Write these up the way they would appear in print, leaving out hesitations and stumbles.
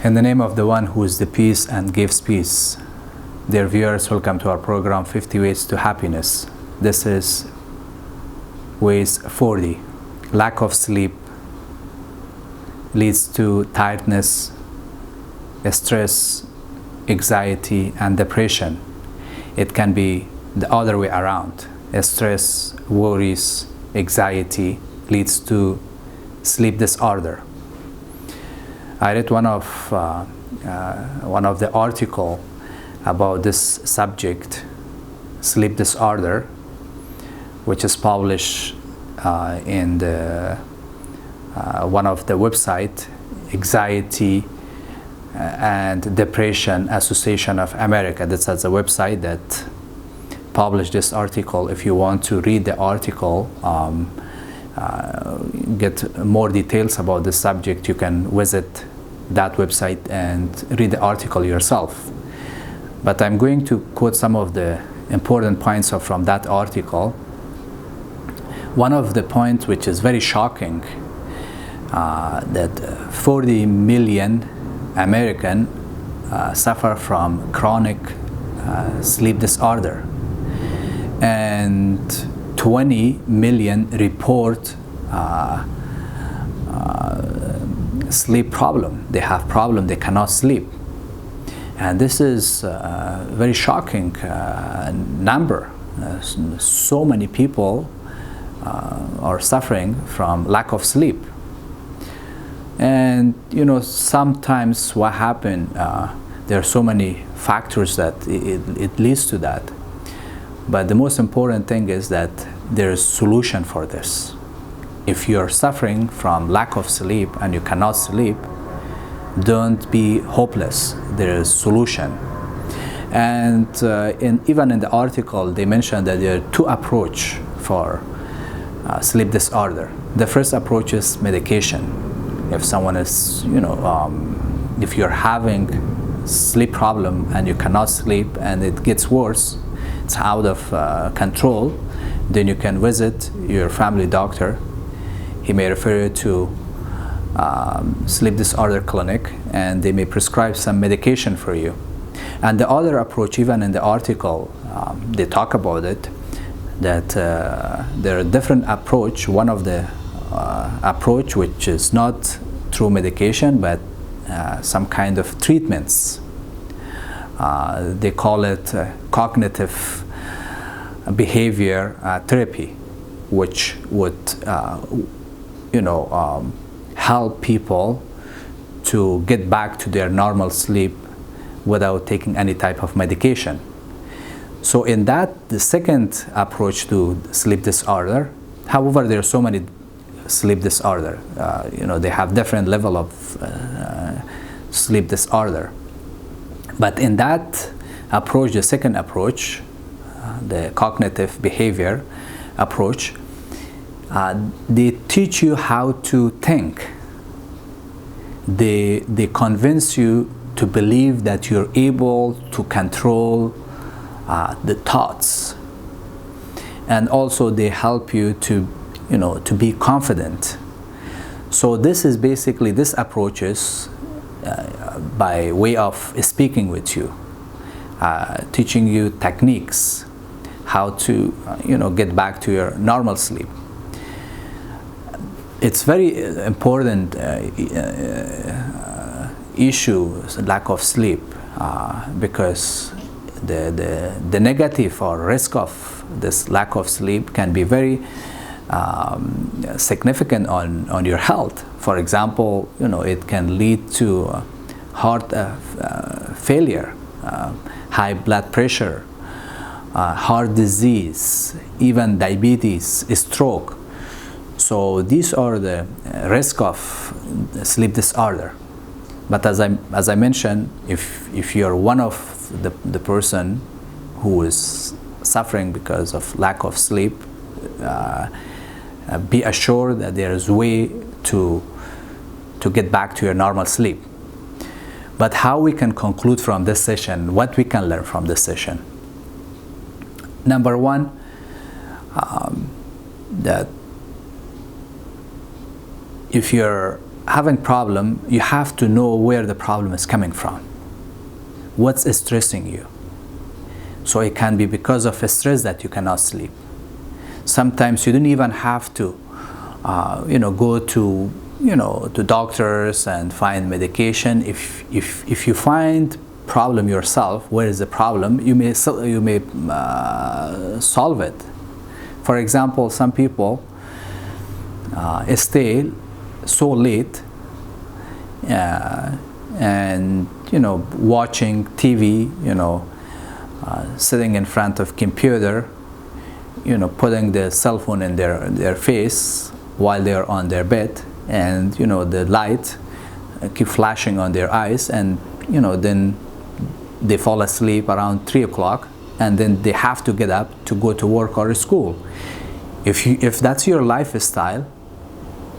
In the name of the one who is the peace and gives peace. Dear viewers, welcome to our program 50 Ways to Happiness. This is Ways 40. Lack of sleep leads to tiredness, stress, anxiety, and depression. It can be the other way around. Stress, worries, anxiety leads to sleep disorder. I read one of the article about this subject, sleep disorder, which is published in the one of the website, Anxiety and Depression Association of America. That's a website that published this article. If you want to read the article, get more details about this subject, you can visit that website and read the article yourself. But I'm going to quote some of the important points from that article. One of the points which is very shocking, that 40 million Americans suffer from chronic sleep disorder, and 20 million report sleep problem. They have problem, they cannot sleep. And this is a very shocking number. So many people are suffering from lack of sleep. And sometimes what happens, there are so many factors that it leads to that. But the most important thing is that there is solution for this. If you're suffering from lack of sleep and you cannot sleep, don't be hopeless. There is solution. And even in the article, they mentioned that there are two approaches for sleep disorder. The first approach is medication. If someone is, if you're having sleep problem and you cannot sleep and it gets worse, it's out of control, then you can visit your family doctor. He may refer you to sleep disorder clinic, and they may prescribe some medication for you. And the other approach, even in the article, they talk about it, that there are different approach. One of the approach which is not through medication, but some kind of treatments. They call it cognitive behavior therapy, which would help people to get back to their normal sleep without taking any type of medication. So in that, the second approach to sleep disorder, however, there are so many sleep disorder. They have different level of sleep disorder. But in that approach, the second approach, the cognitive behavior approach, they teach you how to think. They convince you to believe that you're able to control the thoughts, and also they help you to be confident. So this is basically, this approach is by way of speaking with you, teaching you techniques, how to get back to your normal sleep. It's very important issue, lack of sleep, because the negative or risk of this lack of sleep can be very significant on your health. For example, it can lead to heart failure, high blood pressure, heart disease, even diabetes, stroke. So these are the risk of sleep disorder. But as I mentioned, if you're one of the person who is suffering because of lack of sleep, be assured that there is a way to get back to your normal sleep. But how we can conclude from this session, what we can learn from this session? Number one, that if you're having problem, you have to know where the problem is coming from. What's stressing you? So it can be because of stress that you cannot sleep. Sometimes you don't even have to, go to, to doctors and find medication. If you find problem yourself, where is the problem? You may solve it. For example, some people stay so late and watching TV, sitting in front of computer, putting the cell phone in their face while they're on their bed, and the light keep flashing on their eyes, and then they fall asleep around 3 o'clock, and then they have to get up to go to work or school. If that's your lifestyle,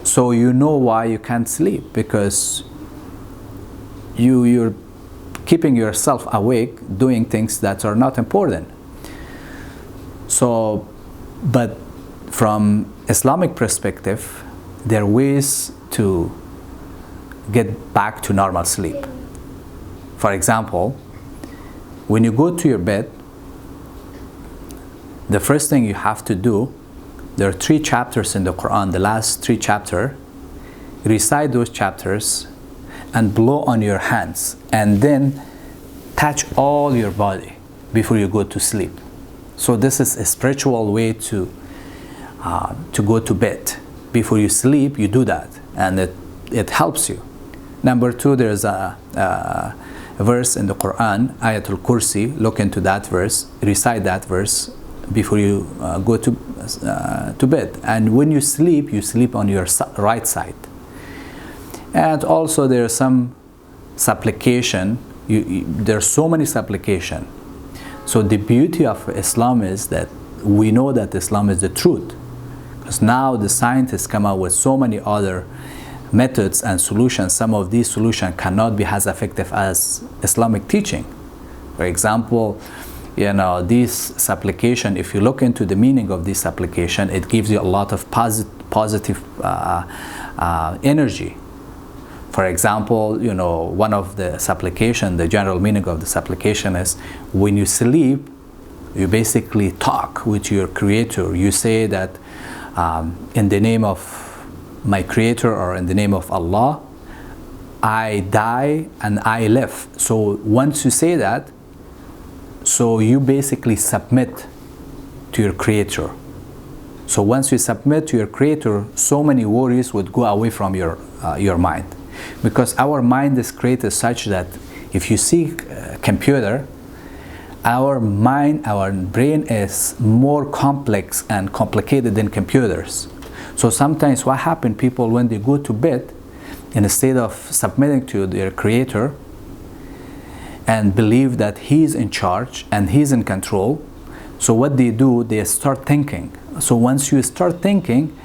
so you know why you can't sleep, because you're keeping yourself awake doing things that are not important. So, but from Islamic perspective, there are ways to get back to normal sleep. For example, when you go to your bed, the first thing you have to do, there are 3 chapters in the Quran, the last 3 chapters, recite those chapters and blow on your hands, and then touch all your body before you go to sleep. So this is a spiritual way to go to bed. Before you sleep, you do that, and it helps you. Number 2, there's a verse in the Quran, Ayatul Kursi. Look into that verse, recite that verse before you go to bed. And when you sleep on your right side. And also there's some supplication. There's so many supplication. So the beauty of Islam is that we know that Islam is the truth, because now the scientists come out with so many other methods and solutions. Some of these solutions cannot be as effective as Islamic teaching. For example, this supplication, if you look into the meaning of this supplication, it gives you a lot of positive energy. For example, one of the supplication, the general meaning of the supplication is, when you sleep, you basically talk with your Creator. You say that in the name of my Creator, or in the name of Allah, I die and I live. So once you say that, so you basically submit to your Creator. So once you submit to your Creator, so many worries would go away from your mind. Because our mind is created such that if you see a computer, our mind, our brain is more complex and complicated than computers. So sometimes what happens, people, when they go to bed, instead of submitting to their Creator and believe that He's in charge and He's in control, so what they do, they start thinking. So once you start thinking,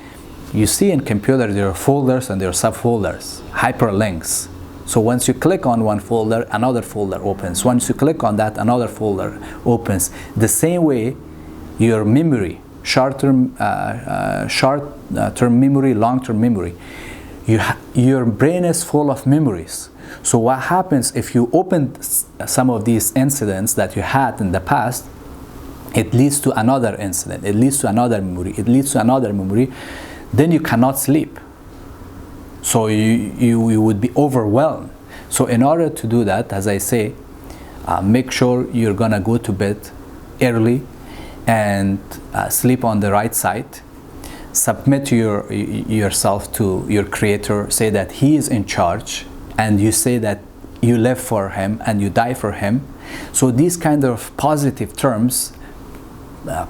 you see in computer there are folders and there are subfolders, hyperlinks. So once you click on one folder, another folder opens. Once you click on that, another folder opens. The same way, your memory, short-term memory, long-term memory, your brain is full of memories. So what happens if you open some of these incidents that you had in the past, it leads to another incident, it leads to another memory, it leads to another memory, then you cannot sleep. So you would be overwhelmed. So in order to do that, as I say, make sure you're gonna go to bed early and sleep on the right side. Submit yourself to your Creator. Say that He is in charge, and you say that you live for Him and you die for Him. So these kind of positive terms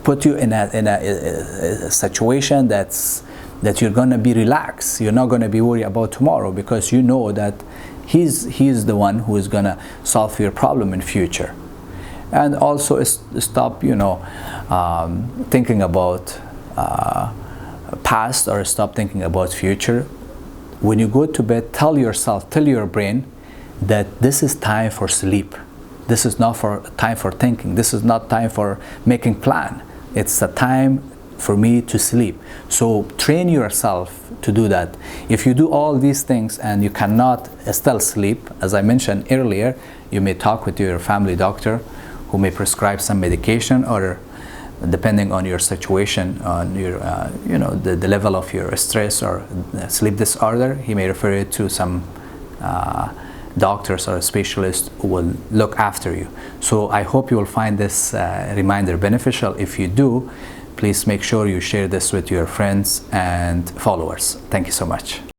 put you in a situation that you're going to be relaxed. You're not going to be worried about tomorrow, because you know that He's the one who is going to solve your problem in future. And also stop, thinking about past, or stop thinking about future. When you go to bed, tell your brain that this is time for sleep. This is not time for thinking. This is not time for making plan. It's a time for me to sleep. So train yourself to do that. If you do all these things and you cannot still sleep, as I mentioned earlier, you may talk with your family doctor who may prescribe some medication, or depending on your situation, on your the level of your stress or sleep disorder, he may refer you to some doctors or specialists who will look after you. So I hope you will find this reminder beneficial. If you do, please make sure you share this with your friends and followers. Thank you so much.